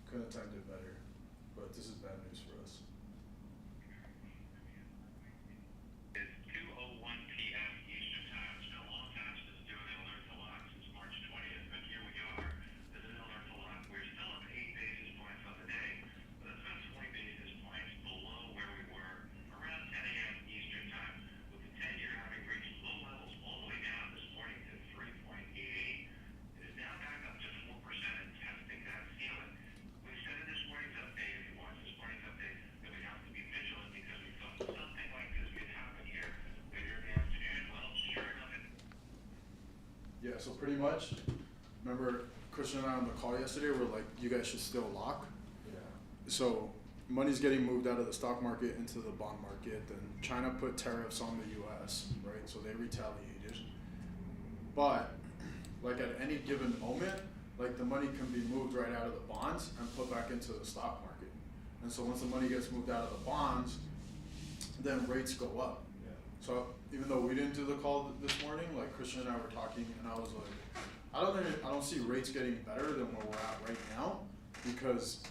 Couldn't have timed it better, but this is bad news for us. It's 2:01 p.m. Eastern Time. It's been a long time since doing an alert to lock since March 20th, but here we are. This is an alert to lock. We're still up 8 basis points on the day, but that's about 20 basis points below where we were around 10 a.m. Eastern Time, with the 10-year having reached low levels all the way down this morning to 3.88. It is now back up to 4% and testing that ceiling. We said in this morning's update, if you watch this morning's update, that we have to be vigilant because we thought something like this could happen here later in the afternoon. Well, sure enough, it Yeah, so pretty much, remember Christian and I on the call yesterday were like, you guys should still lock. Yeah. So money's getting moved out of the stock market into the bond market, and China put tariffs on the US, right? So they retaliated. But like at any given moment, like the money can be moved right out of the bonds and put back into the stock market. And so once the money gets moved out of the bonds, then rates go up. Yeah. So even though we didn't do the call this morning, like Christian and I were talking, and I was like, I don't see rates getting better than where we're at right now, because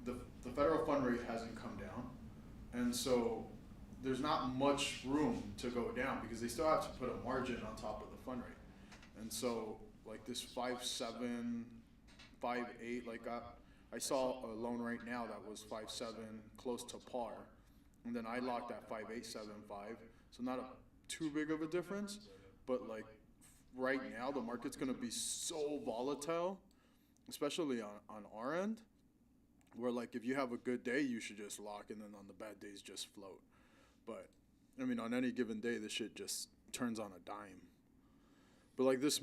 the federal fund rate hasn't come down, and so there's not much room to go down because they still have to put a margin on top of the fund rate, and so like this 5.7, 5.8, like I saw a loan right now that was 5.7, close to par, and then I locked at 5.875, so not too big of a difference, but like right now the market's gonna be so volatile, especially on our end, where like if you have a good day you should just lock, and then on the bad days just float. But I mean, on any given day this shit just turns on a dime. But like this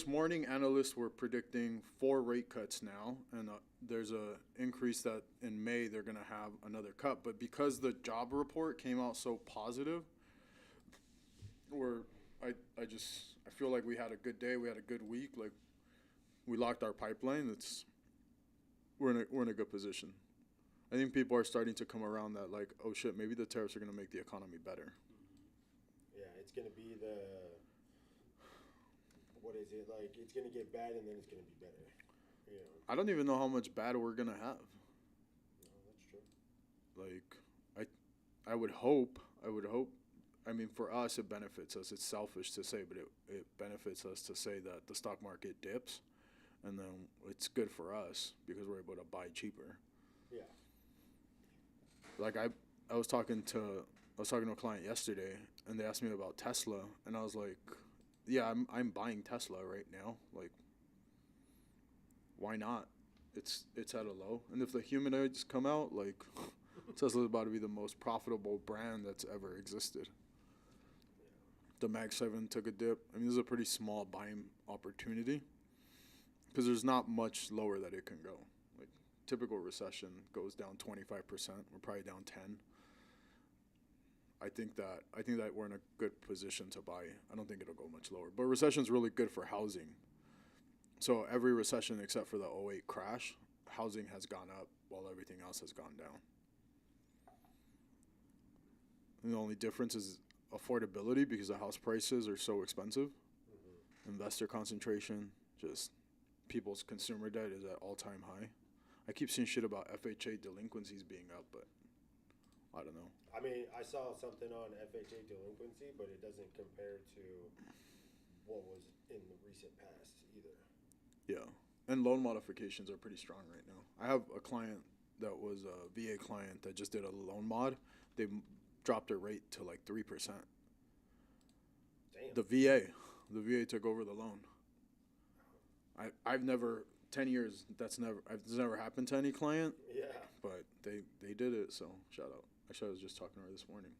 morning analysts were predicting 4 rate cuts now, and there's a increase that in May they're gonna have another cut. But because the job report came out so positive, I feel like we had a good day, we had a good week, like we locked our pipeline. We're in a good position. I think people are starting to come around that like, oh shit, maybe the tariffs are gonna make the economy better. Yeah, it's gonna be what is it, like, it's gonna get bad and then it's gonna be better. You know. I don't even know how much bad we're gonna have. No, that's true. Like, I would hope. I mean, for us, it benefits us. It's selfish to say, but it benefits us to say that the stock market dips, and then it's good for us because we're able to buy cheaper. Yeah. Like I was talking to a client yesterday, and they asked me about Tesla, and I was like, yeah, I'm buying Tesla right now. Like, why not? It's at a low, and if the humanoids come out, like, Tesla's about to be the most profitable brand that's ever existed. The Mag 7 took a dip. I mean, this is a pretty small buying opportunity because there's not much lower that it can go. Like, typical recession goes down 25%. We're probably down 10. I think that we're in a good position to buy. I don't think it'll go much lower. But recession's really good for housing. So every recession except for the '08 crash, housing has gone up while everything else has gone down. And the only difference is affordability because the house prices are so expensive. Mm-hmm. Investor concentration, just people's consumer debt is at all-time high. I keep seeing shit about FHA delinquencies being up, but I don't know. I mean, I saw something on FHA delinquency, but it doesn't compare to what was in the recent past either. Yeah. And loan modifications are pretty strong right now. I have a client that was a VA client that just did a loan mod. They dropped their rate to like 3%. Damn. The VA took over the loan. I've never 10 years. That's never happened to any client. Yeah. But they did it. So shout out. Actually, I was just talking to her this morning.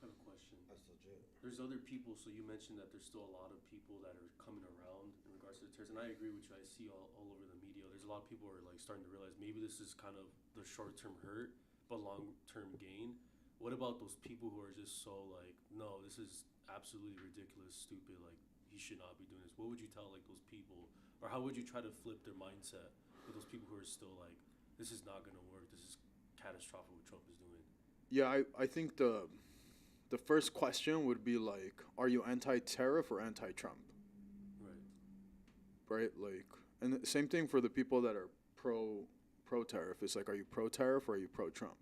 I have a question. That's legit. There's other people, so you mentioned that there's still a lot of people that are coming around in regards to the tariffs, and I agree with you. I see all over the media. There's a lot of people who are like starting to realize maybe this is kind of the short-term hurt, but long-term gain. What about those people who are just so like, no, this is absolutely ridiculous, stupid, like he should not be doing this? What would you tell like those people, or how would you try to flip their mindset with those people who are still like, this is not gonna work, this is catastrophic what Trump is doing? Yeah, I think the first question would be like, are you anti-tariff or anti-Trump? Right. Right? Like, and the same thing for the people that are pro tariff. It's like, are you pro tariff or are you pro Trump?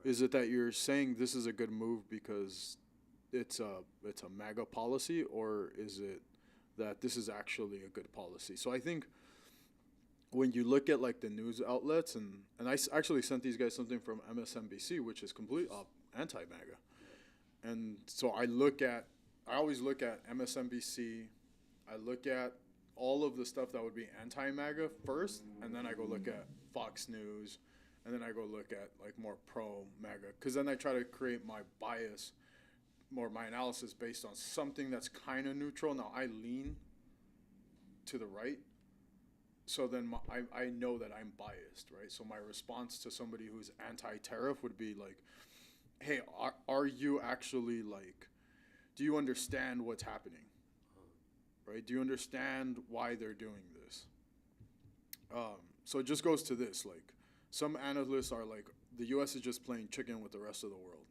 Is it that you're saying this is a good move because it's a MAGA policy, or is it that this is actually a good policy? So I think when you look at like the news outlets, and actually sent these guys something from MSNBC, which is complete anti-MAGA. And so I always look at MSNBC, I look at all of the stuff that would be anti-MAGA first, and then I go look at Fox News, and then I go look at like more pro-MAGA, because then I try to create my bias, more my analysis based on something that's kind of neutral. Now I lean to the right, so then I know that I'm biased, right? So my response to somebody who's anti-tariff would be like, hey, are you actually like, do you understand what's happening? Right? Do you understand why they're doing this? So it just goes to this, like, some analysts are like, the U.S. is just playing chicken with the rest of the world.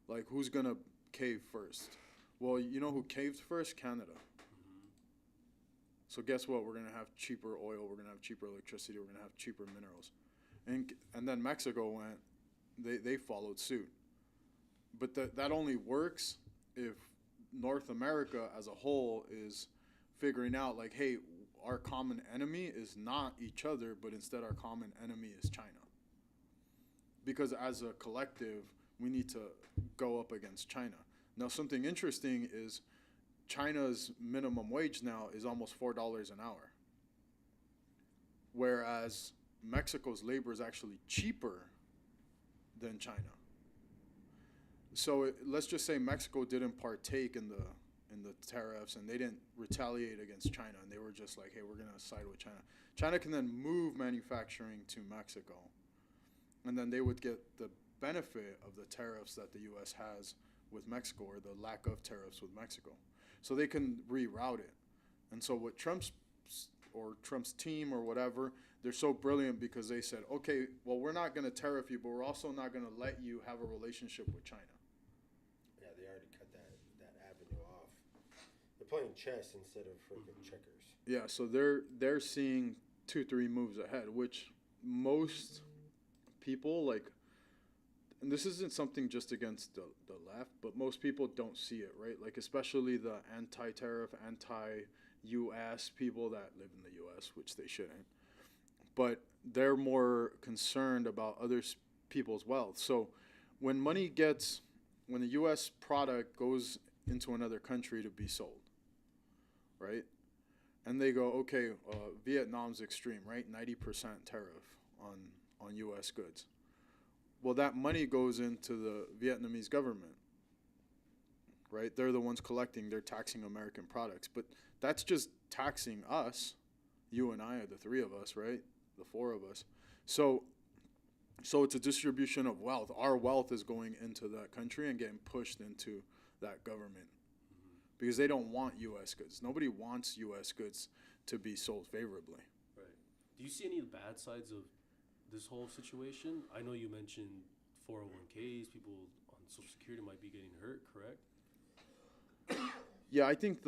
Like, who's going to cave first? Well, you know who caved first? Canada. So guess what? We're going to have cheaper oil. We're going to have cheaper electricity. We're going to have cheaper minerals. And then Mexico went, they followed suit. But that only works if North America as a whole is figuring out, like, hey, our common enemy is not each other, but instead our common enemy is China. Because as a collective, we need to go up against China. Now, something interesting is China's minimum wage now is almost $4 an hour, whereas Mexico's labor is actually cheaper than China. So let's just say Mexico didn't partake in the tariffs, and they didn't retaliate against China, and they were just like, hey, we're going to side with China. China can then move manufacturing to Mexico, and then they would get the benefit of the tariffs that the U.S. has with Mexico, or the lack of tariffs with Mexico. So they can reroute it. And so what Trump's team or whatever, they're so brilliant because they said, okay, well, we're not going to tariff you, but we're also not going to let you have a relationship with China. Yeah, they already cut that avenue off. They're playing chess instead of freaking checkers. Yeah, so they're seeing 2-3 moves ahead, which most people, like, and this isn't something just against the left, but most people don't see it, right? Like, especially the anti-tariff, anti-U.S. people that live in the U.S., which they shouldn't. But they're more concerned about other people's wealth. So when the U.S. product goes into another country to be sold, right? And they go, okay, Vietnam's extreme, right? 90% tariff on U.S. goods. Well, that money goes into the Vietnamese government, right? They're the ones collecting, they're taxing American products. But that's just taxing us, you and I, the three of us, right? The four of us. So it's a distribution of wealth. Our wealth is going into that country and getting pushed into that government because they don't want U.S. goods. Nobody wants U.S. goods to be sold favorably. Right. Do you see any bad sides of this whole situation? I know you mentioned 401ks, people on Social Security might be getting hurt, correct? Yeah, I think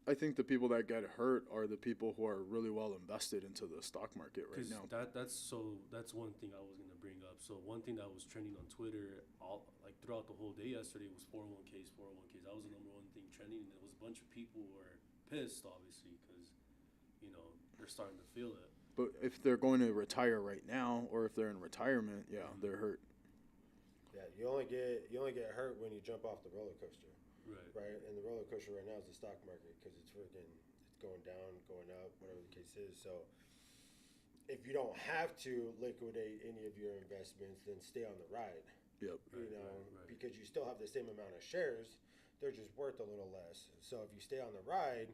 I think the people that get hurt are the people who are really well invested into the stock market right now. That's one thing I was gonna bring up. So one thing that was trending on Twitter throughout the whole day yesterday was 401ks. That was the number one thing trending, and there was a bunch of people who were pissed, obviously, because they're starting to feel it. But if they're going to retire right now, or if they're in retirement, yeah, they're hurt. Yeah, you only get hurt when you jump off the roller coaster. Right. And the roller coaster right now is the stock market because it's going down, going up, whatever the case is. So if you don't have to liquidate any of your investments, then stay on the ride. Yep. Right. Because you still have the same amount of shares, they're just worth a little less. So if you stay on the ride,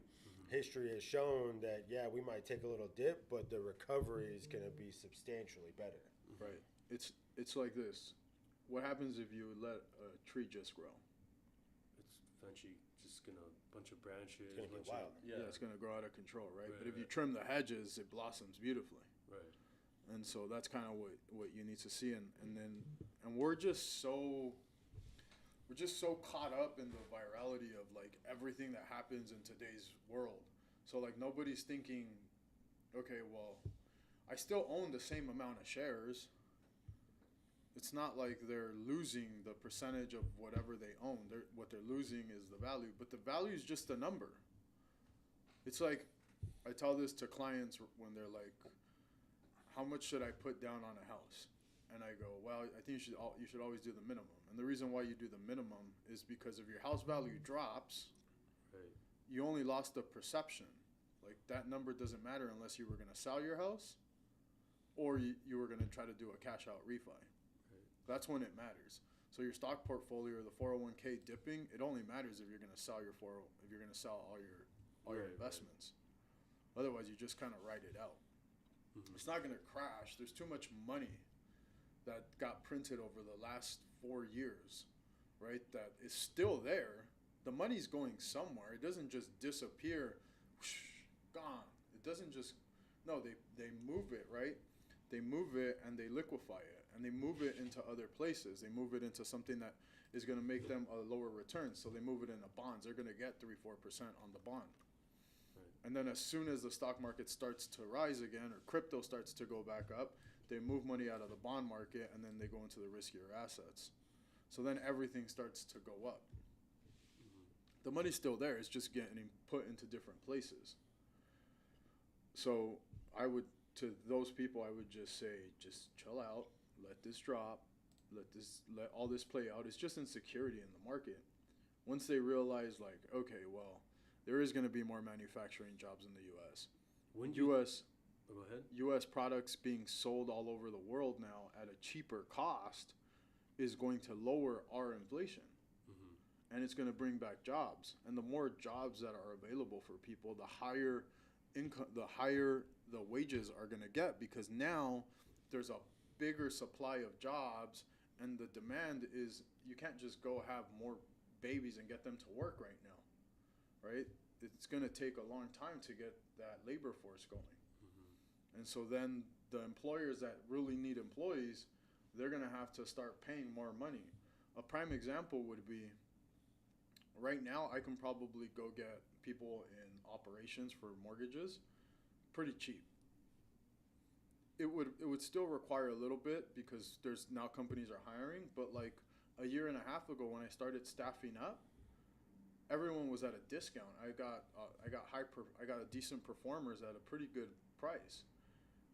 history has shown that, yeah, we might take a little dip, but the recovery is going to be substantially better. Right. It's like this. What happens if you let a tree just grow? Eventually just gonna bunch of branches. It's gonna get wild. Yeah, it's gonna grow out of control, right? But if you trim the hedges, it blossoms beautifully. Right. And so that's kind of what you need to see, and we're just so caught up in the virality of like everything that happens in today's world. So like nobody's thinking okay, well, I still own the same amount of shares. It's not like they're losing the percentage of whatever they own. What they're losing is the value, but the value is just a number. It's like, I tell this to clients when they're like, how much should I put down on a house? And I go, well, I think you should always do the minimum. And the reason why you do the minimum is because if your house value drops, Right. you only lost the perception. Like, that number doesn't matter unless you were going to sell your house or you were going to try to do a cash out refi. Right. That's when it matters. So your stock portfolio or the 401k dipping, it only matters if you're going to sell if you're going to sell all your Right, investments. Otherwise, you just kind of ride it out. Mm-hmm. It's not going to crash. There's too much money that got printed over the last 4 years, right? That is still there. The money's going somewhere. It doesn't just disappear, whoosh, gone. It doesn't just, no, they move it, right? They move it and they liquefy it and they move it into other places. They move it into something that is going to make them a lower return. So they move it into bonds. They're going to get 3-4% on the bond. Right. And then as soon as the stock market starts to rise again or crypto starts to go back up, they move money out of the bond market and then they go into the riskier assets. So then everything starts to go up. The money's still there. It's just getting put into different places. So to those people, I would just say, just chill out, let this drop, let all this play out. It's just insecurity in the market. Once they realize, like, okay, well, there is going to be more manufacturing jobs in the U.S. Go ahead. U.S. products being sold all over the world now at a cheaper cost is going to lower our inflation. Mm-hmm. And it's going to bring back jobs. And the more jobs that are available for people, the higher income, the higher the wages are going to get, because now there's a bigger supply of jobs and the demand is, you can't just go have more babies and get them to work right now, right? It's going to take a long time to get that labor force going. Mm-hmm. And so then the employers that really need employees, they're going to have to start paying more money. A prime example would be, right now I can probably go get people in operations for mortgages pretty cheap. It would still require a little bit because there's now companies are hiring, but like a year and a half ago when I started staffing up, everyone was at a discount. I got decent performers at a pretty good price.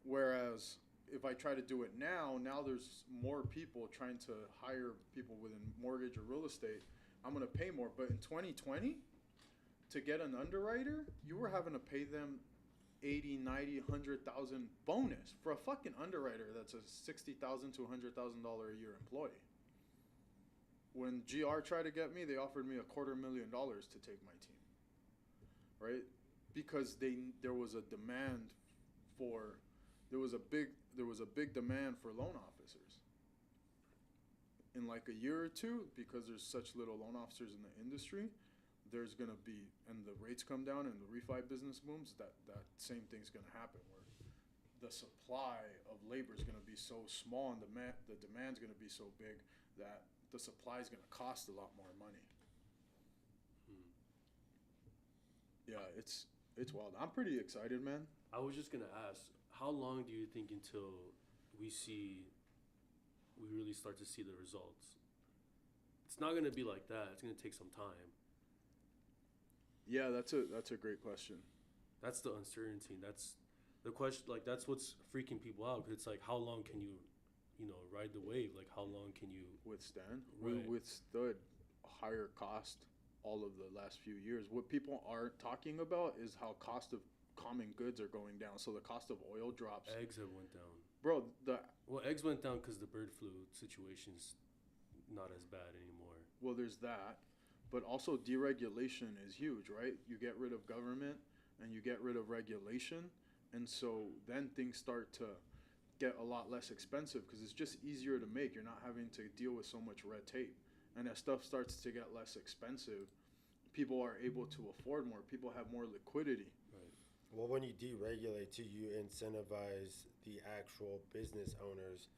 Whereas if I try to do it now there's more people trying to hire people within mortgage or real estate. I'm going to pay more. But in 2020, to get an underwriter, you were having to pay them 80, 90, 100,000 bonus for a fucking underwriter that's a $60,000 to $100,000 a year employee. When GR tried to get me, they offered me $250,000 to take my team, right? Because there was a demand for, there was a big demand for loan officers. In like a year or two, because there's such little loan officers in the industry, there's going to be, and the rates come down and the refi business booms, that same thing's going to happen, where the supply of labor is going to be so small and the demand's going to be so big that the supply is going to cost a lot more money. Yeah, it's wild. I'm pretty excited, man. I was just gonna ask, how long do you think until we really start to see the results? It's not gonna be like that. It's gonna take some time. Yeah, that's a great question. That's the uncertainty. That's the question. Like, that's what's freaking people out. 'Cause it's like, how long can you ride the wave? Like, how long can you Withstand? Right. We withstood higher cost all of the last few years. What people aren't talking about is how cost of common goods are going down. So the cost of oil drops. Eggs have went down. Bro, Well, eggs went down because the bird flu situation's not as bad anymore. well, there's that. But also deregulation is huge, right? You get rid of government and you get rid of regulation. And so then things start to get a lot less expensive because it's just easier to make. You're not having to deal with so much red tape. And as stuff starts to get less expensive, people are able to afford more. People have more liquidity. Right. Well, when you deregulate too, you incentivize the actual business owners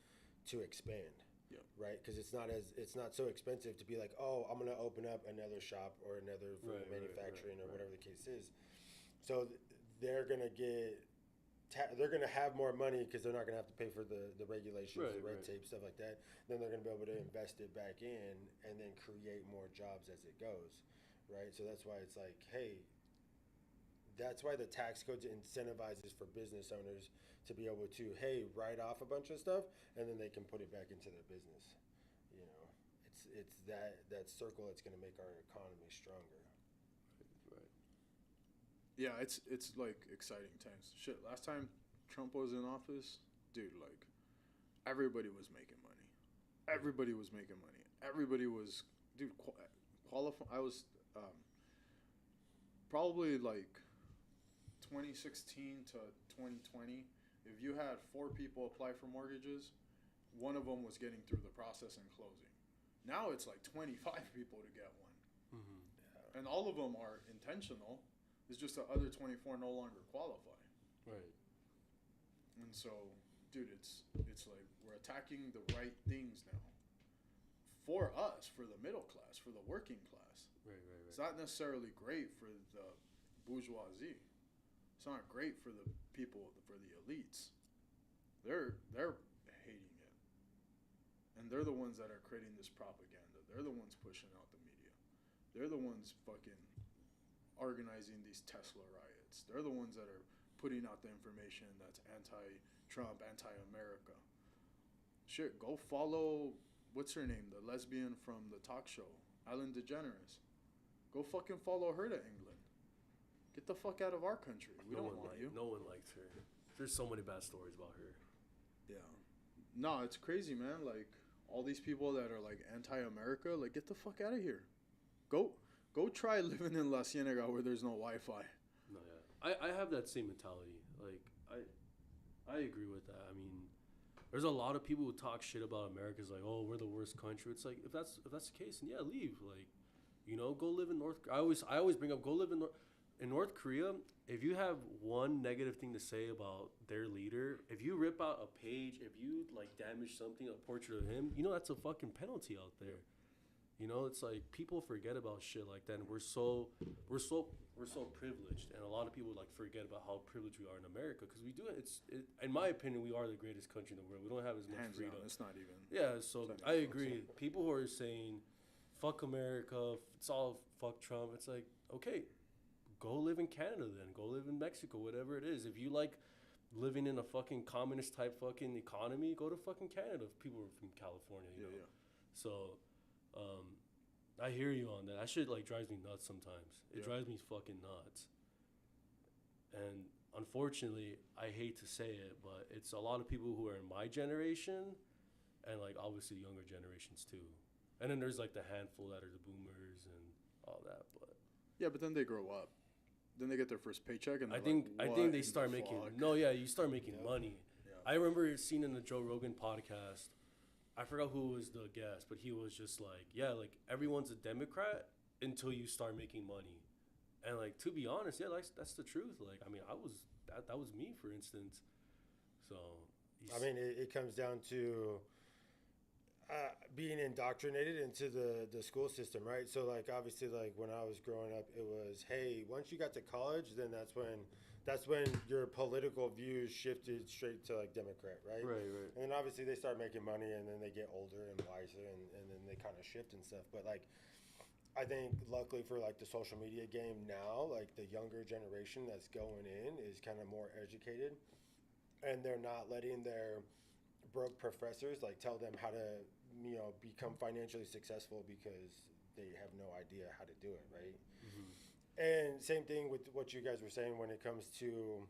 to expand. Yeah. Right, because it's not so expensive to be like, oh, I'm gonna open up another shop or another food manufacturing or whatever the case is. So they're gonna get they're going to have more money because they're not going to have to pay for the regulations, Right, the red right. tape, stuff like that. Then they're going to be able to invest it back in and then create more jobs as it goes, right? So that's why it's like, hey, that's why the tax code incentivizes for business owners to be able to, hey, write off a bunch of stuff and then they can put it back into their business. You know, it's that circle that's going to make our economy stronger. Right. Yeah, it's like exciting times. Shit, last time Trump was in office, dude, like everybody was making money. Everybody was making money. Everybody was, dude, qualify. I was probably like 2016 to 2020. If you had 4 people apply for mortgages, one of them was getting through the process and closing. Now it's like 25 people to get one, and all of them are intentional. It's just the other 24 no longer qualify. Right. And so, dude, it's like we're attacking the right things now. For us, for the middle class, for the working class. Right. It's not necessarily great for the bourgeoisie. It's not great for the people, for the elites. They're hating it. And they're the ones that are creating this propaganda. They're the ones pushing out the media. They're the ones fucking organizing these Tesla riots. They're the ones that are putting out the information that's anti-Trump, anti-America. Shit, go follow, what's her name, the lesbian from the talk show, Ellen DeGeneres. Go fucking follow her to England. Get the fuck out of our country. We don't want you. No one likes her. There's so many bad stories about her. Yeah. No, it's crazy, man. Like, all these people that are, like, anti-America, like, get the fuck out of here. Go try living in La Cienega where there's no Wi-Fi. No, yeah. I have that same mentality. Like, I agree with that. I mean, there's a lot of people who talk shit about America. It's like, oh, we're the worst country. It's like, if that's the case, then yeah, leave. Like, you know, go live in North. I always bring up, go live in North Korea. If you have one negative thing to say about their leader, if you rip out a page, if you like damage something, a portrait of him, you know that's a fucking penalty out there. You know, it's like people forget about shit like that, and we're so privileged, and a lot of people like forget about how privileged we are in America because we do it. In my opinion, we are the greatest country in the world. We don't have as much Hands freedom. down, it's not even. Yeah, so I agree. People who are saying, "Fuck America," it's all fuck Trump. It's like, okay, go live in Canada then. Go live in Mexico, whatever it is. If you like living in a fucking communist type fucking economy, go to fucking Canada. If people are from California, you know. Yeah. So, I hear you on that. That shit like drives me nuts sometimes. It Yeah. drives me fucking nuts. And unfortunately, I hate to say it, but it's a lot of people who are in my generation, and like obviously younger generations too. And then there's like the handful that are the boomers and all that. But Yeah, but then they grow up. Then they get their first paycheck, and I they're think like, I think "What they in start the making fuck?" you start making Yep. money. Yeah. I remember seeing in the Joe Rogan podcast, I forgot who was the guest, but he was just like, yeah, like everyone's a Democrat until you start making money. And like to be honest, yeah, that's the truth. Like I mean, that was me, for instance. So I mean, it comes down to being indoctrinated into the school system, right? So, like, obviously, like when I was growing up, it was, hey, once you got to college, then that's when your political views shifted straight to like Democrat, right? right. And then obviously they start making money, and then they get older and wiser, and then they kind of shift and stuff. But like, I think luckily for like the social media game now, like the younger generation that's going in is kind of more educated, and they're not letting their broke professors like tell them how to, you know, become financially successful because they have no idea how to do it, right? And same thing with what you guys were saying when it comes to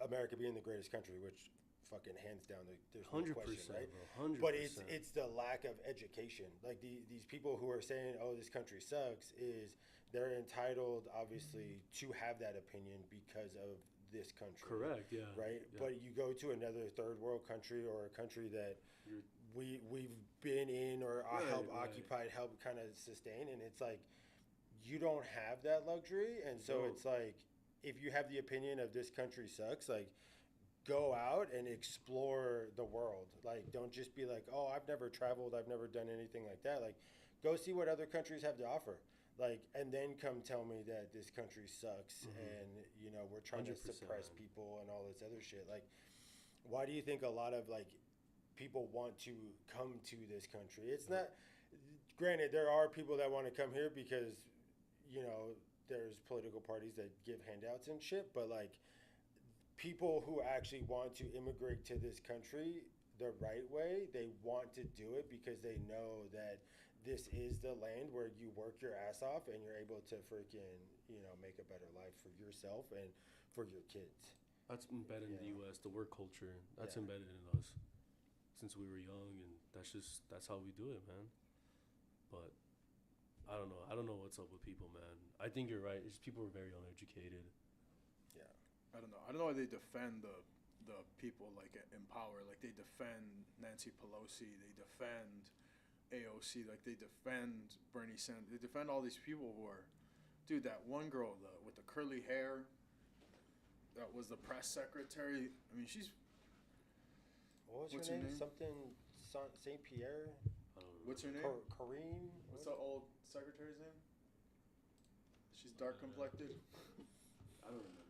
America being the greatest country, which fucking hands down, there's no 100%, question, right? bro, 100%. But it's the lack of education. Like these people who are saying, "Oh, this country sucks," is they're entitled, obviously, to have that opinion because of this country. Correct. Yeah. Right. Yeah. But you go to another third world country or a country that we've been in or help occupied, help kind of sustain, and it's like you don't have that luxury, and so it's like if you have the opinion of this country sucks, like go out and explore the world. Like don't just be like, oh, I've never traveled, I've never done anything like that. Like go see what other countries have to offer. Like, and then come tell me that this country sucks and, you know, we're trying to 100%. suppress people and all this other shit. Like, why do you think a lot of, like, people want to come to this country? It's not, granted, there are people that want to come here because, you know, there's political parties that give handouts and shit, but, like, people who actually want to immigrate to this country the right way, they want to do it because they know that this is the land where you work your ass off and you're able to freaking, you know, make a better life for yourself and for your kids. That's embedded in the Yeah. U.S. The work culture, that's Yeah. embedded in us since we were young, and that's how we do it, man. But I don't know. I don't know what's up with people, man. I think you're right. It's people are very uneducated. Yeah. I don't know. I don't know why they defend the people like in power. Like they defend Nancy Pelosi. They defend AOC. Like they defend Bernie Sanders. They defend all these people who are, dude. That one girl with the curly hair. That was the press secretary. I mean, she's. What's What's her her name? name? Something Saint Pierre. I don't know. What's her name? Kareem. What's the old secretary's name? She's dark complected. I don't remember.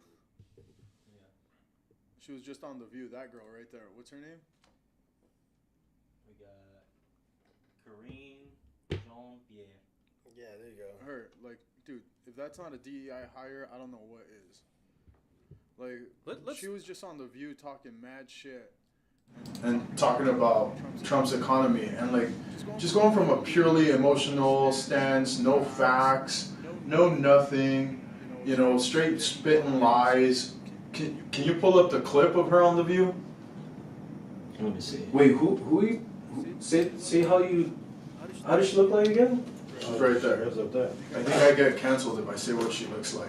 She was just on The View. That girl right there. What's her name? We got Kareem Jean-Pierre. Yeah, there you go. Her. Like, dude, if that's not a DEI hire, I don't know what is. Like, Let's- she was just on The View talking mad shit. And talking about Trump's economy. And, like, just going from a purely emotional stance, no facts, no nothing, you know, straight spitting lies. Can you pull up the clip of her on The View? Let me see. Wait, who say how does she look like again? She's right there. It's up there. I think I get canceled if I say what she looks like.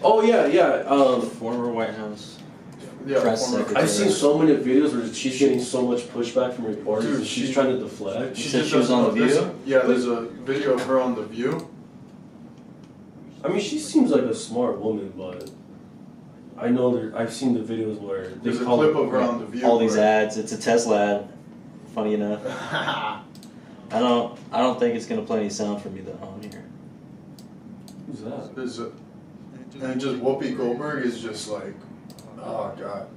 Oh yeah. Former White House. Yeah, Press former- secretary. I've seen so many videos where she's getting so much pushback from reporters. Dude, and she's she- trying to deflect. You She said just she was doesn't on The know- View? Yeah, there's a video of her on The View. I mean, she seems like a smart woman, but I know I've seen the videos where they There's a call clip of her on The View. All these where- ads. It's a Tesla ad. Funny enough. I don't think it's gonna play any sound for me though on here. Who's that? There's a, and just Whoopi Goldberg is just like, oh god.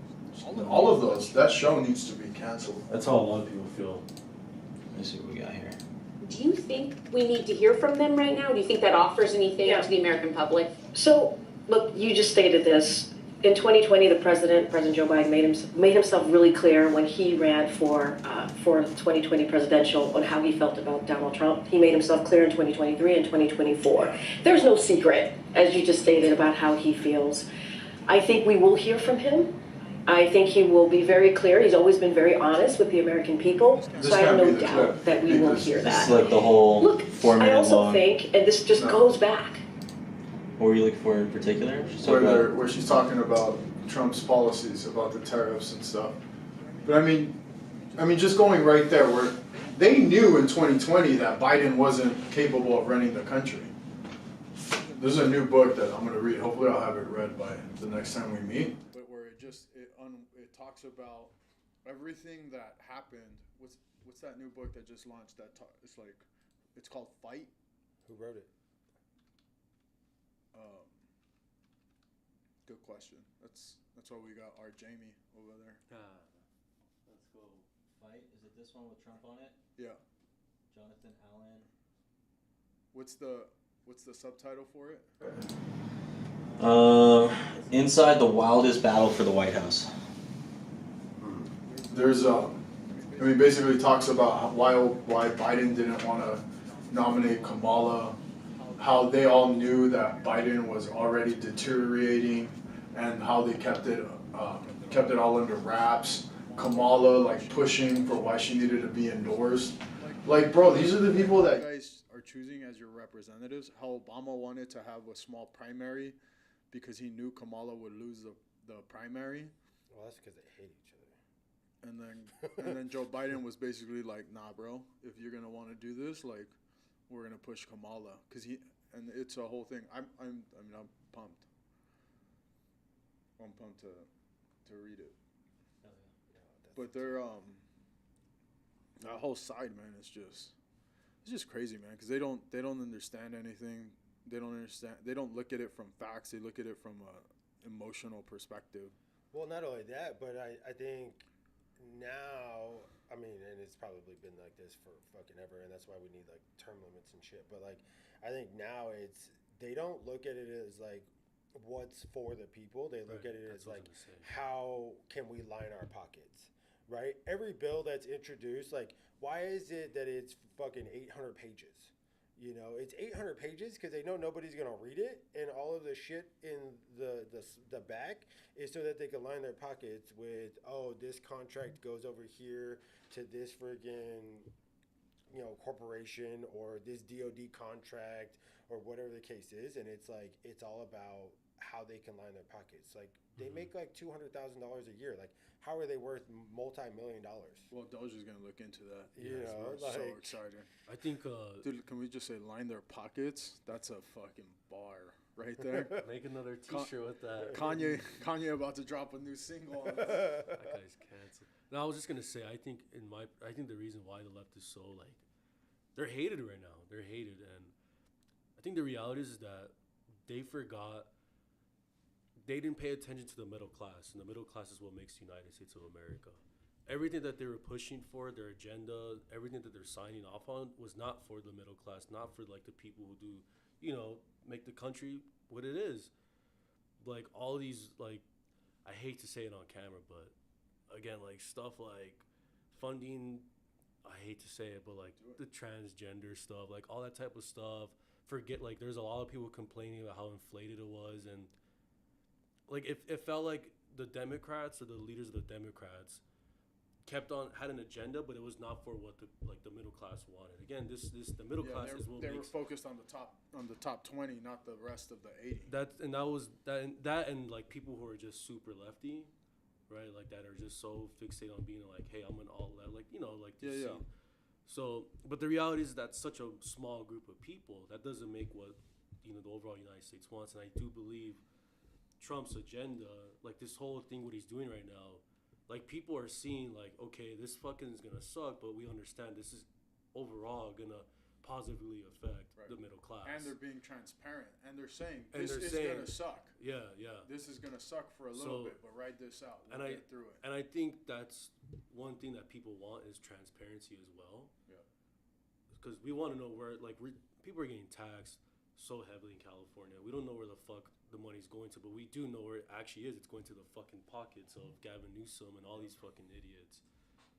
All of those, that show needs to be canceled. That's how a lot of people feel. Let me see what we got here. Do you think we need to hear from them right now? Do you think that offers anything to the American public? So, look, you just stated this. In 2020, President Joe Biden made himself really clear when he ran for the 2020 presidential on how he felt about Donald Trump. He made himself clear in 2023 and 2024. There's no secret, as you just stated, about how he feels. I think we will hear from him. I think he will be very clear. He's always been very honest with the American people. This So I have can't be no the doubt clip, that we will because hear This is that. like the whole Look, 4-minute I also long. think, and this just No. goes back, What were you looking for in particular? Just talk about- Where she's talking about Trump's policies, about the tariffs and stuff. But I mean, just going right there, where they knew in 2020 that Biden wasn't capable of running the country. There's a new book that I'm going to read. Hopefully I'll have it read by the next time we meet. But where it talks about everything that happened. What's that new book that just launched? It's called Fight. Who wrote it? Good question. That's why we got our Jamie over there. Let's go. Fight? Is it this one with Trump on it? Yeah. Jonathan Allen. What's the subtitle for it? Inside the wildest battle for the White House. There's basically talks about why Biden didn't want to nominate Kamala, how they all knew that Biden was already deteriorating, and how they kept it all under wraps. Kamala like pushing for why she needed to be indoors. Like, bro, these are the people that you guys are choosing as your representatives. How Obama wanted to have a small primary because he knew Kamala would lose the primary. Well, that's because they hate each other. And then Joe Biden was basically like, nah, bro, if you're going to want to do this, like, we're going to push Kamala. And it's a whole thing. I'm pumped. I'm pumped to read it. But they're, that whole side, man, it's just crazy, man, because they don't understand anything. They don't understand. They don't look at it from facts. They look at it from a emotional perspective. Well, not only that, but I think now, I mean, and it's probably been like this for fucking ever, and that's why we need like term limits and shit. But like, I think now they don't look at it as like what's for the people. They look Right, at it that's as what I like was gonna say. how can we line our pockets, right? Every bill that's introduced, like, why is it that it's fucking 800 pages? You know, it's 800 pages because they know nobody's gonna read it, and all of the shit in the back is so that they can line their pockets with, oh, this contract goes over here to this friggin', corporation, or this DoD contract, or whatever the case is, and it's like it's all about how they can line their pockets. Like they make like $200,000 a year. Like how are they worth multi-million dollars? Well, Doja's gonna look into that. You know, we're so like- excited. I think Dude, can we just say line their pockets? That's a fucking bar right there. make another T-shirt with that. Kanye about to drop a new single. On That guy's canceled. No, I was just gonna say, I think the reason why the left is so like, they're hated right now. They're hated, and I think the reality is that they forgot. They didn't pay attention to the middle class, and the middle class is what makes the United States of America. Everything that they were pushing for, their agenda, everything that they're signing off on was not for the middle class, not for like the people who do, make the country what it is. Like all these, like, I hate to say it on camera, but again, like stuff like funding, I hate to say it, but like the transgender stuff, like all that type of stuff. Forget, like, there's a lot of people complaining about how inflated it was, and like it felt like the Democrats or the leaders of the Democrats had an agenda, but it was not for what the middle class wanted. Again, the middle class is what they were makes focused on the top 20, not the rest of the 80. that and like people who are just super lefty, right? Like that are just so fixated on being like, hey, I'm an all that, like like Yeah, this yeah. scene. So, but the reality is that's such a small group of people that doesn't make what the overall United States wants. And I do believe Trump's agenda, like this whole thing, what he's doing right now, like people are seeing like, okay, this fucking is gonna suck, but we understand this is overall gonna positively affect Right. the middle class. And they're being transparent, and they're saying And this they're is saying- gonna suck. Yeah. This is gonna suck for a little So- bit, but ride this out. We'll And get through it. And I think that's one thing that people want is transparency as well. Yeah. Because we want to know where, like, people are getting taxed so heavily in California. We don't know where the fuck the money's going to, but we do know where it actually is. It's going to the fucking pockets of Gavin Newsom and all these fucking idiots.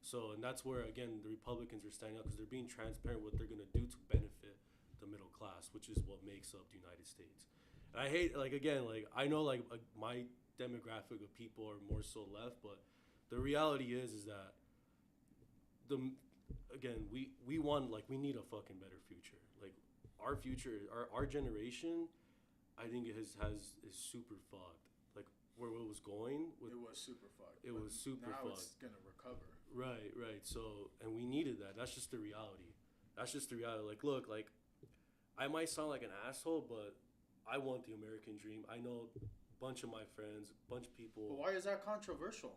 So, and that's where, again, the Republicans are standing up because they're being transparent what they're going to do to benefit the middle class, which is what makes up the United States. And I hate, like, again, like, I know, like, my demographic of people are more so left, but the reality is that again, we want, like, we need a fucking better future. Like, our future, our generation, I think is super fucked. Like, where it was going with, It was super fucked. It but was super now fucked. it's gonna recover. Right. So, and we needed that. That's just the reality. Like, look, like, I might sound like an asshole, but I want the American dream. I know a bunch of my friends, a bunch of people. But why is that controversial?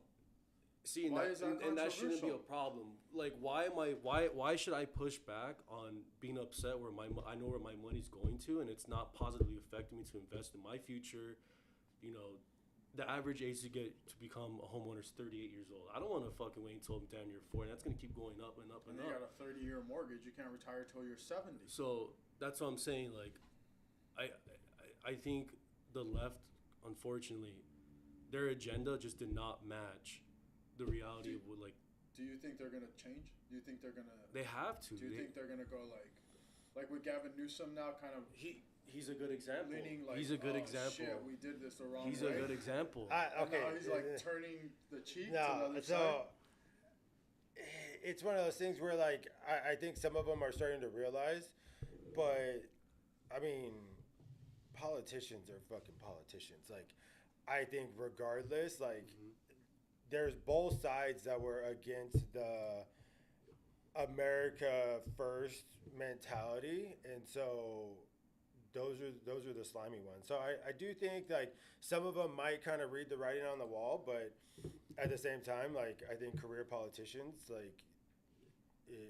See, and Why that, is that and that shouldn't be a controversial? problem. Like, why should I push back on being upset where I know where my money's going to, and it's not positively affecting me to invest in my future? The average age to become a homeowner is 38 years old. I don't want to fucking wait until I'm down near 40. That's gonna keep going up and up And and you up. got a 30-year mortgage. You can't retire till you're 70. So that's what I'm saying. Like, I think the left, unfortunately, their agenda just did not match the reality of what, like, Do you think they're gonna change? Do you think they're gonna? they have to. Do you think they're gonna go like with Gavin Newsom now, kind of He's a good example. leaning like, He's a good oh, example. Shit, we did this the wrong He's way. a good example. And Okay. now he's like turning the cheek to the No, other side. so it's one of those things where, like, I think some of them are starting to realize, but I mean, politicians are fucking politicians. Like, I think regardless, like, there's both sides that were against the America first mentality, and so those are the slimy ones. So I do think, like, some of them might kind of read the writing on the wall, but at the same time, like, I think career politicians, like,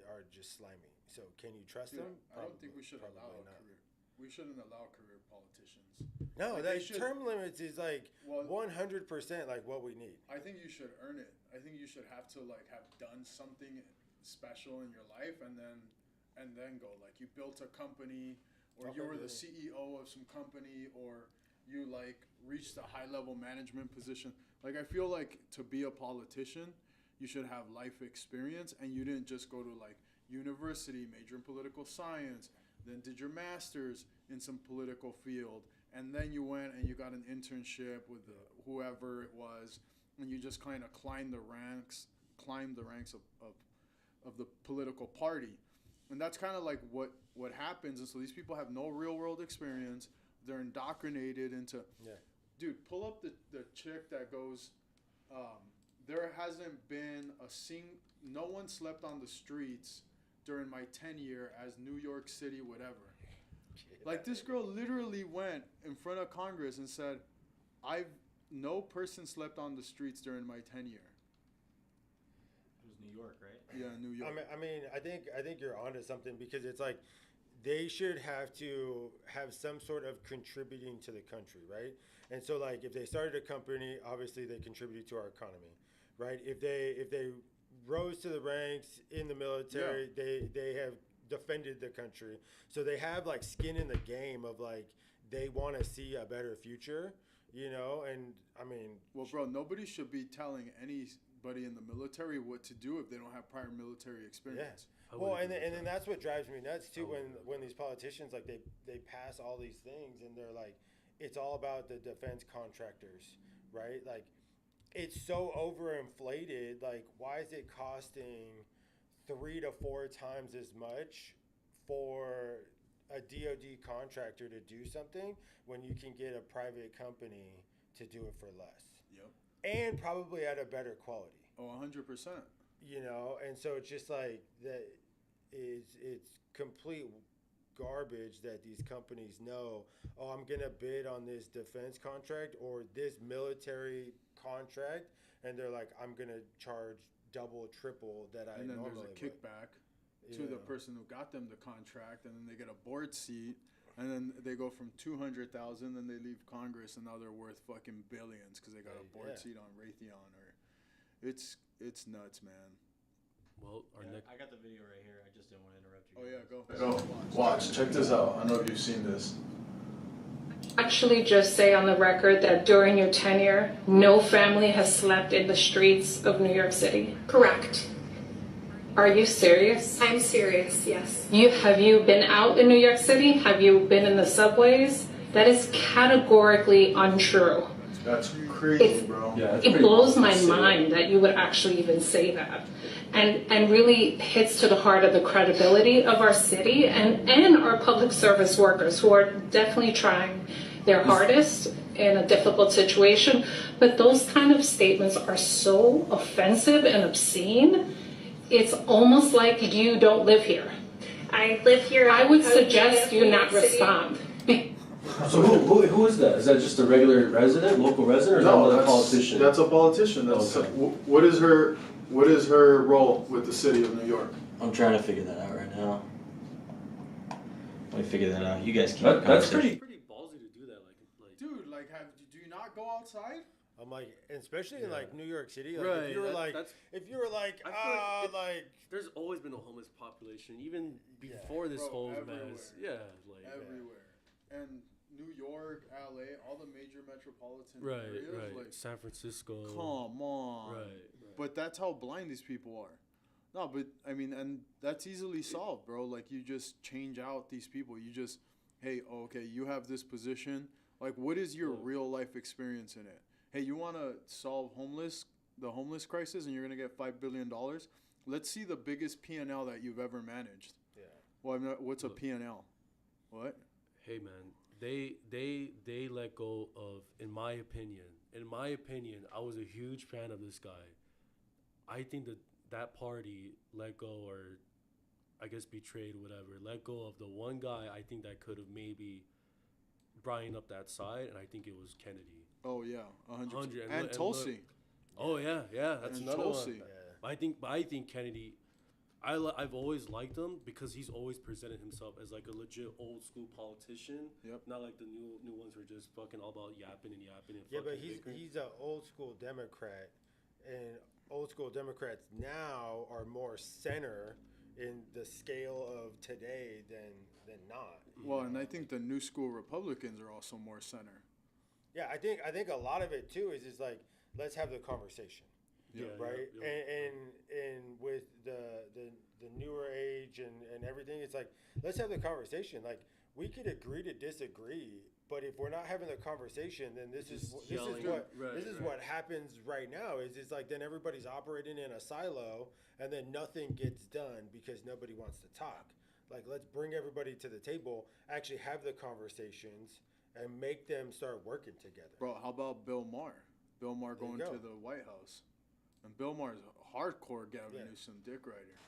are just slimy. So can you trust Dude, them? I don't think we should Probably allow a not. career. we shouldn't allow career politicians. No, Like, they that should- term limits is like Well, 100% like what we need. I think you should earn it. I think you should have to like have done something special in your life and then go. Like you built a company, or you Okay, were the yeah. CEO of some company, or you like reached a high level management position. Like I feel like to be a politician, you should have life experience, and you didn't just go to like university, major in political science, then did your master's in some political field, and then you went and you got an internship with whoever it was, and you just kind of climbed the ranks of the political party. And that's kind of like what happens. And so these people have no real world experience. They're indoctrinated into, Yeah. dude, pull up the chick that goes, there hasn't been no one slept on the streets during my tenure as New York City, whatever. Like this girl literally went in front of Congress and said, no person slept on the streets during my tenure. It was New York, right? Yeah, New York. I think you're onto something, because it's like they should have to have some sort of contributing to the country, right? And so like if they started a company, obviously they contributed to our economy, right? If they rose to the ranks in the military, they have defended the country. So they have like skin in the game of like they want to see a better future, you know? And I mean, Well, bro, nobody should be telling anybody in the military what to do if they don't have prior military experience. I would well, and agree then, with and then that. that's what drives me nuts too, I would when these politicians like they pass all these things and they're like, it's all about the defense contractors, right? Like, it's so overinflated. Like, why is it costing 3 to 4 times as much for a DoD contractor to do something when you can get a private company to do it for less, Yep. and probably at a better quality? Oh, 100%. You know, and so it's just like that it's complete garbage that these companies know, oh, I'm gonna bid on this defense contract or this military contract, and they're like, I'm gonna charge double, triple that I And then normally there's a kickback would. to the Yeah. person who got them the contract, and then they get a board seat, and then they go from 200,000, then they leave Congress, and now they're worth fucking billions because they got a board Yeah. seat on Raytheon. Or it's nuts, man. Well, our next. I got the video right here. I just didn't want to interrupt you. Oh yeah, guys. go watch. Check this out. I know you've seen this. Actually just say on the record that during your tenure, no family has slept in the streets of New York City. Correct. Are you serious? I'm serious, yes. Have you been out in New York City? Have you been in the subways? That is categorically untrue. That's crazy, It's- bro. Yeah, it's It pretty blows my insane. mind that you would actually even say that. And really hits to the heart of the credibility of our city and our public service workers, who are definitely trying their hardest in a difficult situation. But those kind of statements are so offensive and obscene. It's almost like you don't live here. I live here. I would live suggest in you New not York City. respond. So who is that? Is that just a regular resident, local resident, or is that another politician? That's a politician. That's Okay. what is her role with the city of New York? I'm trying to figure that out right now. Let me figure that out. You guys keep. That's conversation. pretty. Pretty ballsy to do that, like. Dude, like, do you not go outside? I'm like, and especially in like Yeah. New York City, like Right, if you were like, that's- if you were like, I feel like like There's always been a homeless population, even Yeah. before this Bro, whole everywhere. mess. Yeah, like. Everywhere. And New York, LA, all the major metropolitan Right, areas. right. Like, San Francisco. come on. Right. But that's how blind these people are. No, but I mean, and that's easily solved, bro. Like, you just change out these people. You just, hey, okay, you have this position. Like, what is your Yeah. real life experience in it? Hey, you want to solve the homeless crisis, and you're gonna get $5 billion? Let's see the biggest P&L that you've ever managed. yeah. Well, what's a Look. P&L? What? Hey man, they let go of, in my opinion, I was a huge fan of this guy. I think that party let go, or I guess betrayed, whatever, let go of the one guy I think that could have maybe brightened up that side, and I think it was Kennedy. Oh yeah, 100%. 100, And, and look- Tulsi. Oh yeah, that's And another Tulsi. one. I think Kennedy. I've always liked him because he's always presented himself as like a legit old school politician. Yep. Not like the new ones who are just fucking all about yapping and yapping and Yeah, fucking but he's bickering. he's an old school Democrat, and old school Democrats now are more center in the scale of today than not. Well, and I think the new school Republicans are also more center. Yeah, I think a lot of it too is just like, let's have the conversation. Yeah, Right. yeah, yeah. And with the newer age and everything, it's like, let's have the conversation. Like, we could agree to disagree, but if we're not having the conversation, then this is Just yelling. what happens right now. Is it's like then everybody's operating in a silo, and then nothing gets done because nobody wants to talk. Like, let's bring everybody to the table, actually have the conversations, and make them start working together. Bro, how about Bill Maher? Bill Maher There you going go. to the White House. And Bill Maher's a hardcore Gavin Yeah. Newsom dick rider.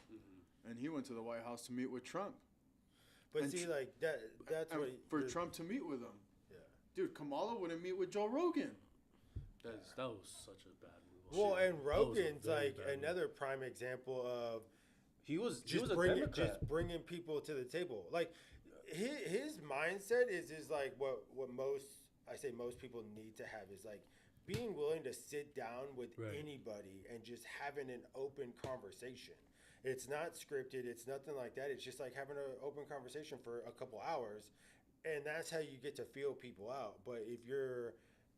And he went to the White House to meet with Trump. But And see, tr- like that's And what for Trump to meet with him. Yeah. Dude, Kamala wouldn't meet with Joe Rogan. That was such a bad move. Well, Shit. and That was a Rogan's very like bad move. another prime example of He was a just Democrat. bringing people to the table. Like his mindset is like what most people need to have is like being willing to sit down with Right. anybody and just having an open conversation. It's not scripted. It's nothing like that. It's just like having an open conversation for a couple hours, and that's how you get to feel people out. But if you're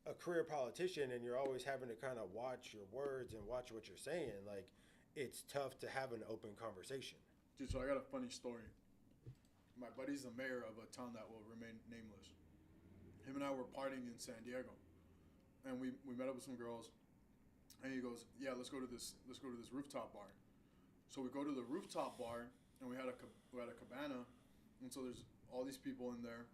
a career politician and you're always having to kind of watch your words and watch what you're saying, like it's tough to have an open conversation. Dude, so I got a funny story. My buddy's the mayor of a town that will remain nameless. Him and I were partying in San Diego, and we met up with some girls, and he goes, "Yeah, let's go to this rooftop bar." So we go to the rooftop bar, and we had a cabana, and so there's all these people in there,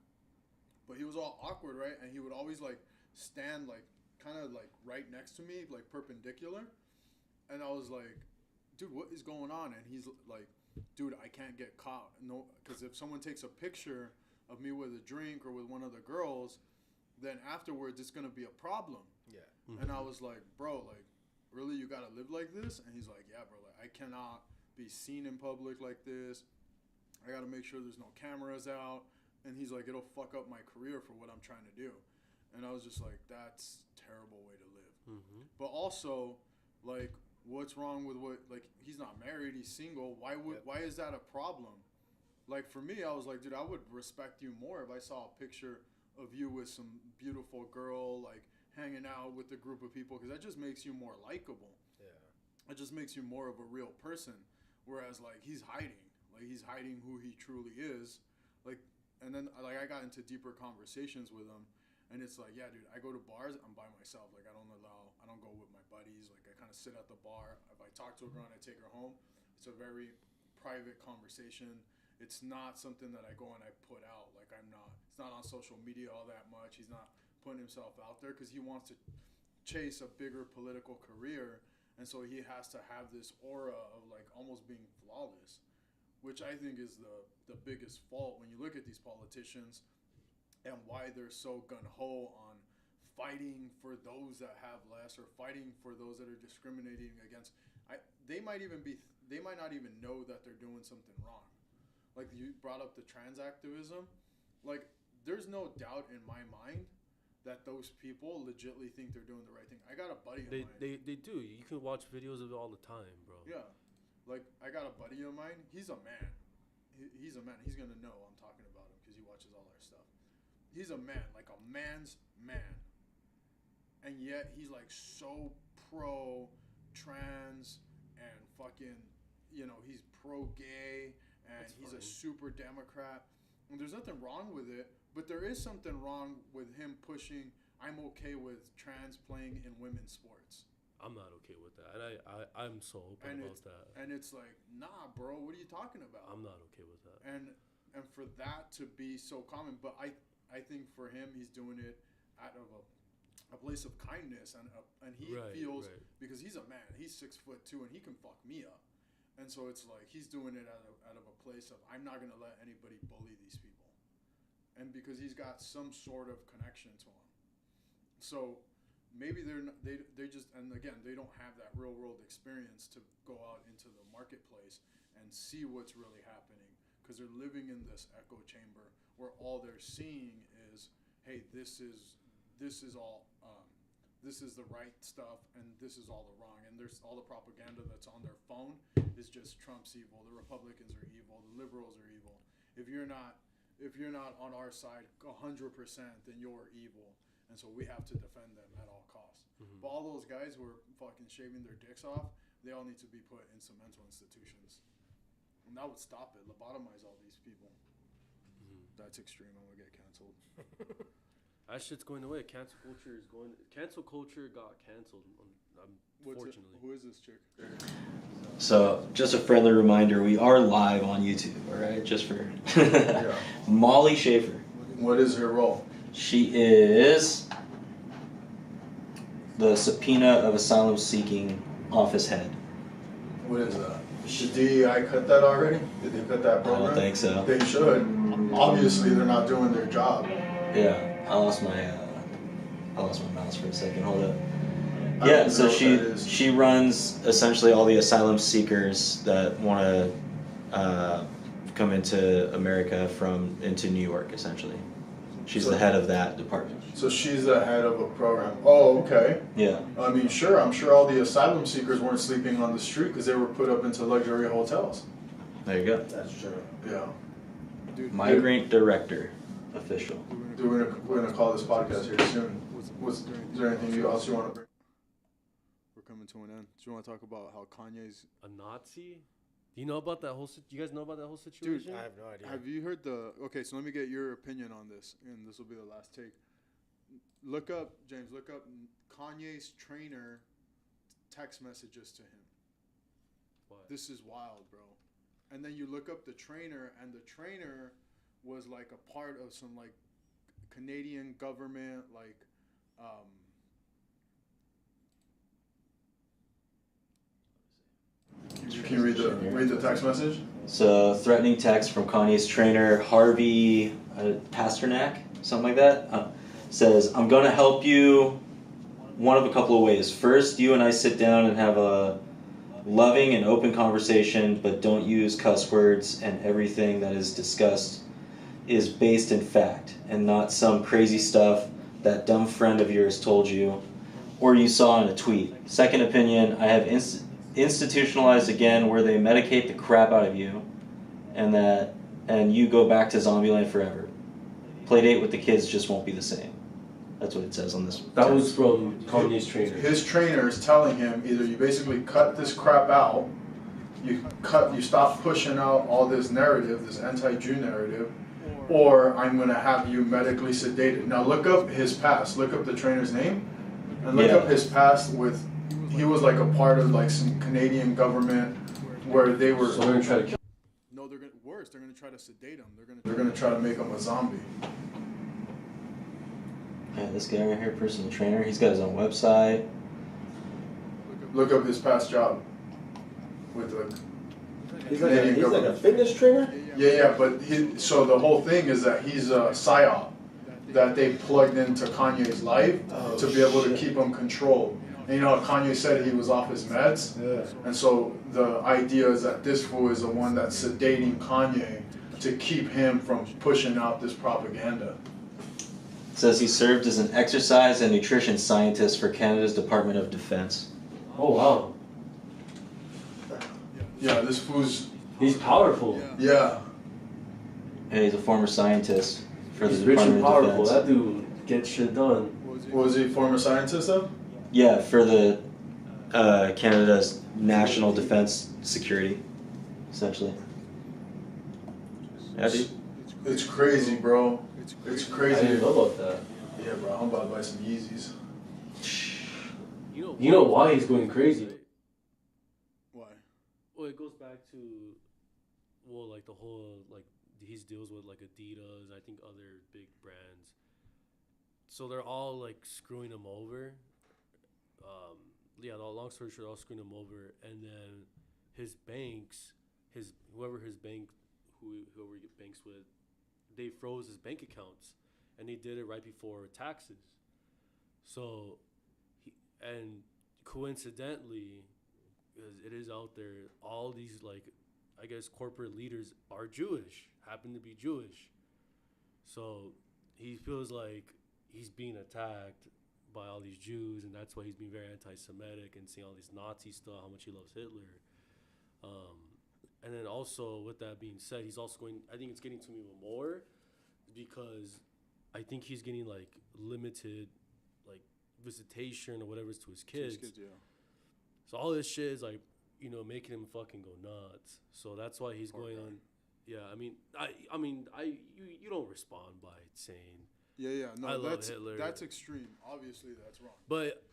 but he was all awkward, right? And he would always like stand like kind of like right next to me, like perpendicular, and I was like, "Dude, what is going on?" And he's like, "Dude, I can't get caught. No, because if someone takes a picture of me with a drink or with one of the girls, then afterwards it's gonna be a problem." Yeah. And I was like, "Bro, like, really, you gotta live like this?" And he's like, "Yeah, bro. Like, I cannot be seen in public like this. I gotta make sure there's no cameras out." And he's like, "It'll fuck up my career for what I'm trying to do." And I was just like, "That's a terrible way to live." But also, like, what's wrong with what? Like, he's not married. He's single. Why is that a problem? Like, for me, I was like, dude, I would respect you more if I saw a picture of you with some beautiful girl, like, hanging out with a group of people, because that just makes you more likable. Yeah. It just makes you more of a real person. Whereas, like, he's hiding who he truly is. Like, and then, like, I got into deeper conversations with him, and it's like, yeah, dude, I go to bars, I'm by myself. Like, I don't go with my buddies. Like, I kind of sit at the bar. If I talk to a girl and I take her home, it's a very private conversation. It's not something that I go and I put out. Like, it's not on social media all that much. He's not putting himself out there because he wants to chase a bigger political career. And so he has to have this aura of, like, almost being flawless, which I think is the biggest fault when you look at these politicians and why they're so gung-ho on fighting for those that have less or fighting for those that are discriminating against. They might not even know that they're doing something wrong. Like, you brought up the trans activism. Like, there's no doubt in my mind that those people legitimately think they're doing the right thing. I got a buddy of mine. They do. You can watch videos of it all the time, bro. Yeah. Like, I got a buddy of mine. He's a man. He's a man. He's going to know I'm talking about him because he watches all our stuff. He's a man. Like, a man's man. And yet, he's, like, so pro-trans and fucking, he's pro-gay. And That's he's fine. a super Democrat. And there's nothing wrong with it. But there is something wrong with him pushing, I'm okay with trans playing in women's sports. I'm not okay with that, and I'm so open about that. And it's like, nah, bro, what are you talking about? I'm not okay with that. And for that to be so common, but I think for him, he's doing it out of a place of kindness, and he feels, because he's a man, he's 6'2", and he can fuck me up. And so it's like he's doing it out of a place of, I'm not gonna let anybody bully these people. And because he's got some sort of connection to him. So maybe they just, and again, they don't have that real world experience to go out into the marketplace and see what's really happening, because they're living in this echo chamber where all they're seeing is, hey, this is all this is the right stuff and this is all the wrong, and there's all the propaganda that's on their phone is just Trump's evil, the Republicans are evil, the liberals are evil. If you're not on our side 100%, then you're evil, and so we have to defend them at all costs. But all those guys who are fucking shaving their dicks off, they all need to be put in some mental institutions, and that would stop it, lobotomize all these people. That's extreme. I'm gonna get canceled. That shit's going away. Cancel culture is going. Cancel culture got canceled. Unfortunately. Who is this chick? So, just a friendly reminder, we are live on YouTube, all right? Just for Yeah. Molly Schaefer. What is her role? She is the subpoena of asylum seeking office head. What is that? Should DEI cut that already? Did they cut that I program? don't think so. They should. Obviously, they're not doing their job. Yeah, I lost my mouse for a second. Hold up. I Yeah, don't so know what that is. she runs essentially all the asylum seekers that want to come into America into New York. Essentially, she's the head of that department. So she's the head of a program. Oh, okay. Yeah. I mean, sure. I'm sure all the asylum seekers weren't sleeping on the street because they were put up into luxury hotels. There you go. That's true. Yeah. Dude, Migrant director, official. Dude, we're gonna call this podcast here soon. Is there anything else you want to bring? We're coming to an end. Do you want to talk about how Kanye's? A Nazi? Do you know about that whole? You guys know about that whole situation? I have no idea. Have you heard the? Okay, so let me get your opinion on this, and this will be the last take. Look up, James. Look up Kanye's trainer text messages to him. What? This is wild, bro. And then you look up the trainer, and the trainer was like a part of some like Canadian government, like Can you read the text message? So, threatening text from Kanye's trainer, Harvey Pasternak, something like that, says, I'm going to help you one of a couple of ways. First, you and I sit down and have a loving and open conversation, but don't use cuss words, and everything that is discussed is based in fact and not some crazy stuff that dumb friend of yours told you or you saw in a tweet. Second opinion, I have institutionalized again where they medicate the crap out of you and you go back to Zombieland forever. Playdate with the kids just won't be the same. That's what it says on this. That was from Kanye's trainer. His trainer is telling him either you basically cut this crap out, you stop pushing out all this narrative, this anti-Jew narrative, or I'm going to have you medically sedated. Now look up his past. Look up the trainer's name, and look up his past with. He was like a part of like some Canadian government where they were. So they're gonna try to kill. No, they're gonna worse. They're gonna try to sedate him. They're gonna try to make him a zombie. Yeah, this guy right here, personal trainer, he's got his own website. Look up his past job with the He's Canadian like government. a fitness trainer? Yeah, but so the whole thing is that he's a psyop that they plugged into Kanye's life to be able to keep him controlled. And you know how Kanye said he was off his meds? Yeah. And so the idea is that this fool is the one that's sedating Kanye to keep him from pushing out this propaganda. It says he served as an exercise and nutrition scientist for Canada's Department of Defense. Oh wow, Yeah, this fool's, he's powerful. yeah. And he's a former scientist for He's the rich and Department of powerful. Defense. That dude gets shit done. What was he, former scientist of? Yeah, for the Canada's national defense security, essentially. Yeah, dude. It's crazy, bro. It's I crazy. didn't know about that. Yeah, bro, I'm about to buy some Yeezys. You know why he's going crazy? Why? Well, it goes back to, like the whole, like, his deals with, like, Adidas, I think other big brands. So they're all, like, screwing him over. The long story short, all screwing him over. And then his banks, whoever he banks with, they froze his bank accounts. And they did it right before taxes. So, and coincidentally, because it is out there, all these, like, I guess, corporate leaders are Jewish, happen to be Jewish. So he feels like he's being attacked by all these Jews, and that's why he's being very anti-Semitic and saying all this Nazi stuff, how much he loves Hitler. And then also, with that being said, he's also going, I think it's getting to me even more because I think he's getting like limited like visitation or whatever to his kids. Yeah. So all this shit is like, making him fucking go nuts. So that's why he's going on. Yeah, you don't respond by saying, Yeah. No, I love that's Hitler. That's extreme. Obviously, that's wrong. But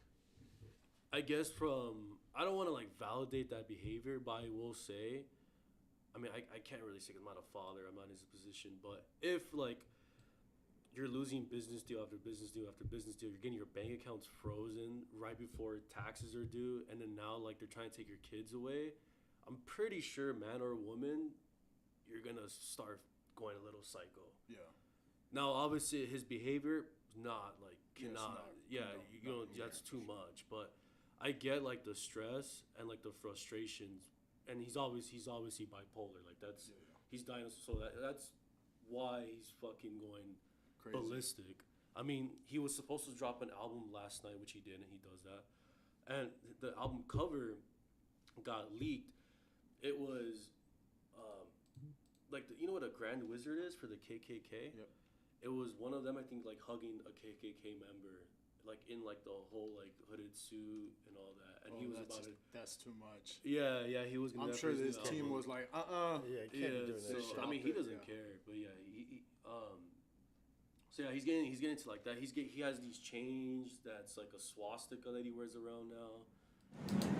I guess I don't want to like validate that behavior, but I will say, I can't really say 'cause I'm not a father, I'm not in his position, but if like you're losing business deal after business deal after business deal, you're getting your bank accounts frozen right before taxes are due, and then now like they're trying to take your kids away, I'm pretty sure, man or woman, you're gonna start going a little psycho. Yeah. Now, obviously, his behavior not like cannot. That's for too sure. much. But I get like the stress and like the frustrations, and he's obviously bipolar. Like that's he's dying. So that's why he's fucking going Crazy. ballistic. I mean, he was supposed to drop an album last night, which he did, and he does that. And the album cover got leaked. It was like you know what a Grand Wizard is for the KKK. Yep. It was one of them, I think, like hugging a KKK member, like in like the whole like hooded suit and all that, and he was about it. That's too much. Yeah, he was. Gonna I'm do that sure for his new team album. was like, Yeah, he can't be doing So that shit. I mean, he doesn't care, but yeah, so yeah, he's getting to like that. He has these chains that's like a swastika that he wears around now.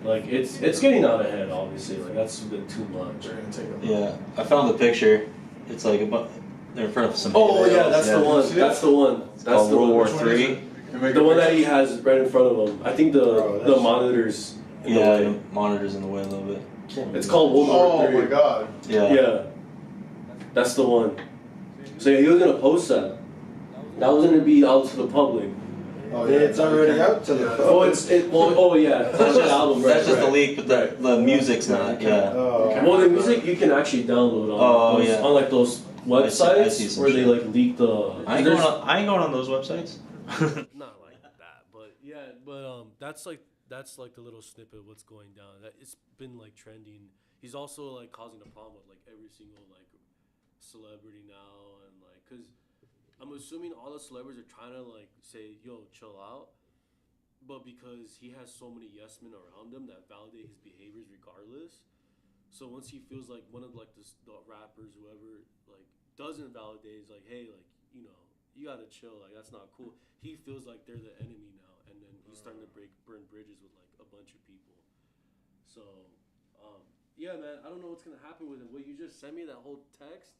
Like it's getting out of hand, obviously. Like that's a bit too much. They're gonna take him. Yeah, I found the picture. It's like they're in front of some. Oh yeah, that's the the one. That's the one. That's Called the World War one. III. The one that he has right in front of him. I think the monitors. In the Yeah, way. the monitor's in the way a little bit. It's called World War III. Oh my god. Yeah, that's the one. So yeah, he was gonna post that. That was gonna be out to the public. Oh, yeah, it's already out to the Oh, public. yeah, that's the album. Right, That's just the right. leak, but the music's not. Yeah. Oh, Well, the music you can actually download on on like those websites I see some where they shit. like leak the. I ain't going on those websites. Not like that, but yeah, that's like the little snippet of what's going down. That it's been like trending. He's also like causing a problem with like every single like celebrity now, and like because I'm assuming all the celebrities are trying to like say, "Yo, chill out," but because he has so many yes men around him that validate his behaviors regardless. So once he feels like one of like the rappers, whoever like doesn't validate, is like, "Hey, like you gotta chill. Like that's not cool." He feels like they're the enemy now, and then he's starting to burn bridges with like a bunch of people. So, yeah, man, I don't know what's gonna happen with him. Well, you just sent me that whole text.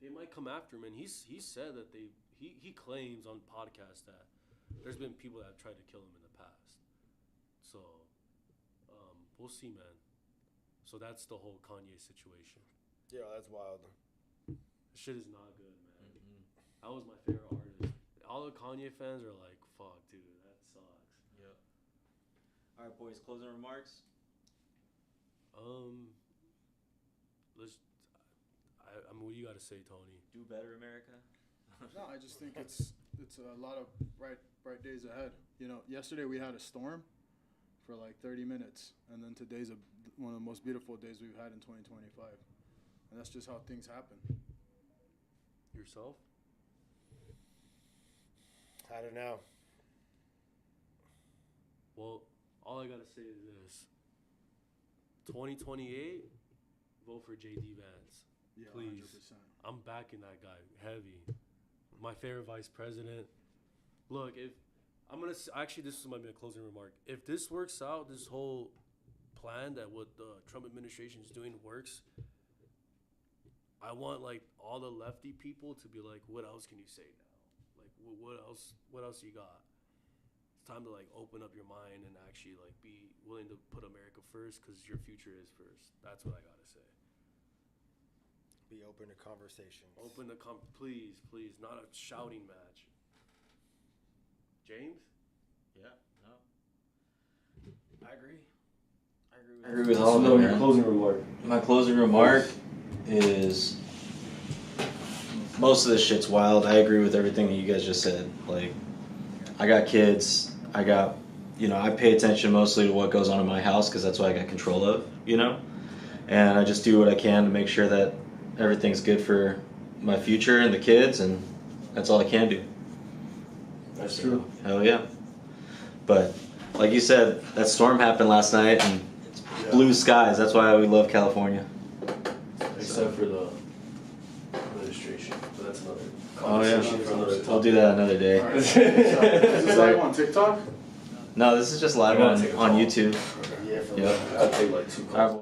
They might come after him, and he said that he claims on podcasts that there's been people that have tried to kill him in the past. So, we'll see, man. So that's the whole Kanye situation. Yeah, that's wild. Shit is not good, man. That was my favorite artist. All the Kanye fans are like, "Fuck, dude, that sucks." Yep. All right, boys. Closing remarks. I mean, what do you got to say, Tony? Do better, America. No, I just think it's a lot of bright days ahead. Yesterday we had a storm for like 30 minutes, and then today's one of the most beautiful days we've had in 2025, and that's just how things happen. Yourself? I don't know. Well, all I gotta say is this: 2028, vote for JD Vance. Yeah, Please. 100%. I'm backing that guy heavy. My favorite vice president. Look, if I'm gonna actually, this might be a closing remark. If this works out, this whole plan that what the Trump administration is doing works, I want like all the lefty people to be like, what else can you say now? Like, what else you got? It's time to like open up your mind and actually like be willing to put America first, because your future is first. That's what I gotta say. Be open to conversations. Open the please, not a shouting match. James? Yeah. No. I agree. I agree with all So of no, it, your man. closing remark. My closing remark is most of this shit's wild. I agree with everything that you guys just said. Like, I got kids. I got, I pay attention mostly to what goes on in my house because that's what I got control of, And I just do what I can to make sure that everything's good for my future and the kids, and that's all I can do. That's true. Hell yeah. But like you said, that storm happened last night and blue skies. That's why we love California. Except for the registration, but that's another Oh yeah, conversation for another we'll do that another day. Alright, so is this live on TikTok? No, this is just live I gotta on take a call. YouTube. Yeah, for Yeah. I'll take like 2 calls. Alright.